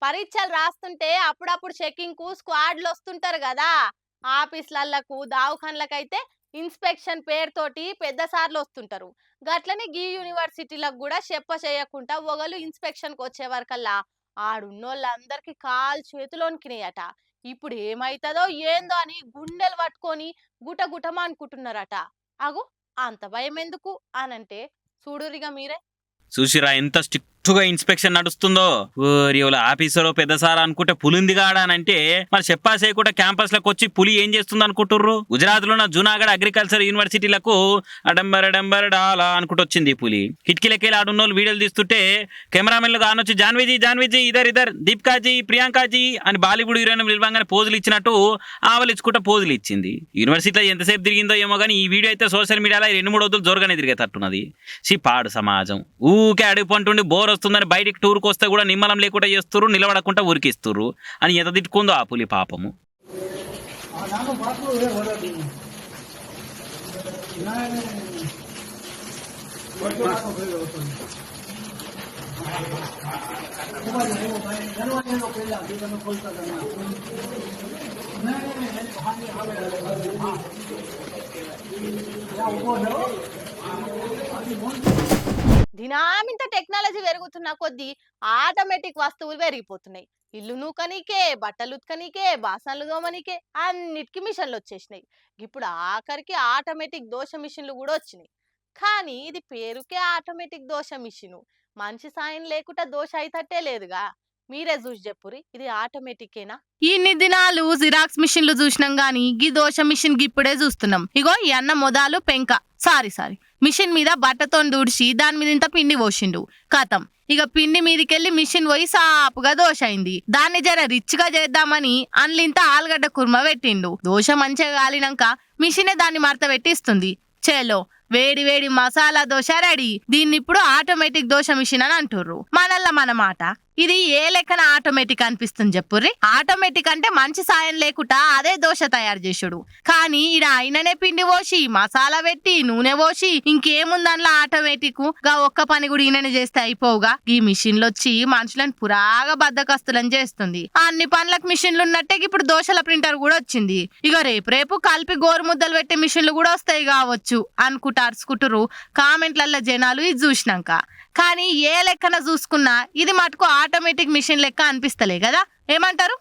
పరీక్షలు రాస్తుంటే అప్పుడప్పుడు చెకింగ్‌కు స్క్వాడ్‌లు వస్తుంటారు గదా! ఆఫీస్‌లల్లకు, దవాఖానలకైతే ఇన్స్‌పెక్షన్ పేరుతోటి పెద్ద సార్లు వస్తుంటారు. గట్లనే గీ యూనివర్సిటీలకు గూడా చెప్ప చేయకుండా ఒకళ్ళు ఇన్స్‌పెక్షన్‌కి వచ్చే వరకల్లా ఆడున్నోళ్ళందరికీ కాళ్ళు చేతులు వణికినాయట. ఇప్పుడు ఏమైతదో ఏందో అని గుండెలు పట్టుకొని గుటగుటమనుకుంటున్నారట. అగో అంత భయమెందుకు అనంటే చూడురిగా మీరే. చూసిరా ఎంత స్ట్రిక్ట్‌గా ఇన్స్పెక్షన్ నడుస్తుందో. ఓరి ఓల ఆఫీసరో పెద్ద సార్ అనుకుంటే పులింది కాడానంటే మరి చెప్పా చేయకుండా క్యాంపస్‌లకు వచ్చి పులి ఏం చేస్తుంది అనుకుంటుర్రు? గుజరాత్‌లో ఉన్న జూనాగఢ్ అగ్రికల్చర్ యూనివర్సిటీలకు అడంబర డాలా అనుకుంటూ వచ్చింది ఈ పులి. కిటికీలకెళ్ళి ఆడున్నోళ్ళు వీడియోలు తీస్తుంటే కెమెరామెన్లు కానొచ్చి జాన్వీజీ ఇదర్ దీపికాజీ ప్రియాంకాజీ అని బాలీవుడ్ హీరోయిన్ పిలవంగానే పోజులు ఇచ్చినట్టు ఆవలిచ్చుకుంటా పోజులు ఇచ్చింది. యూనివర్సిటీలో ఎంతసేపు తిరిగిందో ఏమో కానీ ఈ వీడియో అయితే సోషల్ మీడియాలో 2-3 రోజులు జోరుగానే తిరిగేటట్టున్నది. పాడు సమాజం ఊకే అడుగు పంటుండి బోర్ వస్తుందని బయటికి టూర్కి వస్తే కూడా నిమ్మలం లేకుండా చేస్తుర్రు, నిలబడకుండా ఉరికిస్తుర్రు అని ఎంత తిట్టుకుందో ఆ పులి పాపము. దినామింత టెక్నాలజీ పెరుగుతున్న కొద్దీ ఆటోమేటిక్ వస్తువులు పెరిగిపోతున్నాయి. ఇల్లు నూకనీకే, బట్టలు ఉతకనీకే, బాసనలు తోమనీకే అన్నిటికీ మిషన్లు వచ్చేసినాయి. ఇప్పుడు ఆఖరికి ఆటోమేటిక్ దోశ మిషన్లు కూడా వచ్చినాయి. కానీ ఇది పేరుకే ఆటోమేటిక్ దోశ మిషను. మనిషి సాయం లేకుండా దోశ అయితట్టే లేదుగా. మీరే చూసి చెప్పురి ఇది ఆటోమేటికేనా? ఇన్ని దినాలు జిరాక్స్ మిషన్లు చూసినాం గాని గీ దోశ మిషన్ గిప్పుడే చూస్తున్నాం. ఇగో ఈ అన్న మొదలు పెంక సారీ మిషన్ మీద బట్టతో దూడిచి దాని మీద ఇంత పిండి పోసిండు. కథం ఇక పిండి మీదకెళ్ళి మిషన్ పోయి సాపుగా దోశ అయింది. దాన్ని జర రిచ్ గా చేద్దామని అన్లింత ఆలుగడ్డ కుర్మ పెట్టిండు. దోశ మంచిగా గాలినాక మిషనే దాన్ని మడత పెట్టి ఇస్తుంది. చేలో వేడి వేడి మసాలా దోశ రెడీ. దీన్ని ఇప్పుడు ఆటోమేటిక్ దోశ మిషన్ అని అంటుర్రు. మనల్లా మన మాట. ఇది ఏ లెక్కన ఆటోమేటిక్ అనిపిస్తుంది చెప్పుర్రి? ఆటోమేటిక్ అంటే మంచి సాయం లేకుండా అదే దోశ తయారు చేసుడు. కానీ ఈడ అయిననే పిండి పోసి మసాలా పెట్టి నూనె పోసి ఇంకేముందన్లా ఆటోమేటిక్ గా ఒక్క పని కూడా ఈయననే చేస్తే అయిపోవుగా. ఈ మిషన్లు వచ్చి మనుషులను పురాగా బద్దకస్తులను చేస్తుంది. అన్ని పనులకు మిషన్లు ఉన్నట్టే ఇప్పుడు దోశల ప్రింటర్ కూడా వచ్చింది. ఇక రేపు కలిపి గోరు ముద్దలు పెట్టే మిషన్లు కూడా వస్తాయి కావచ్చు అనుకుంటా అరుచుకుంటురు కామెంట్లలో జనాలు ఇది చూసినాక. కానీ ఏ లెక్కన చూసుకున్నా ఇది మటుకు ఆటోమేటిక్ మిషన్ లెక్క అనిపిస్తలే కదా, ఏమంటారు?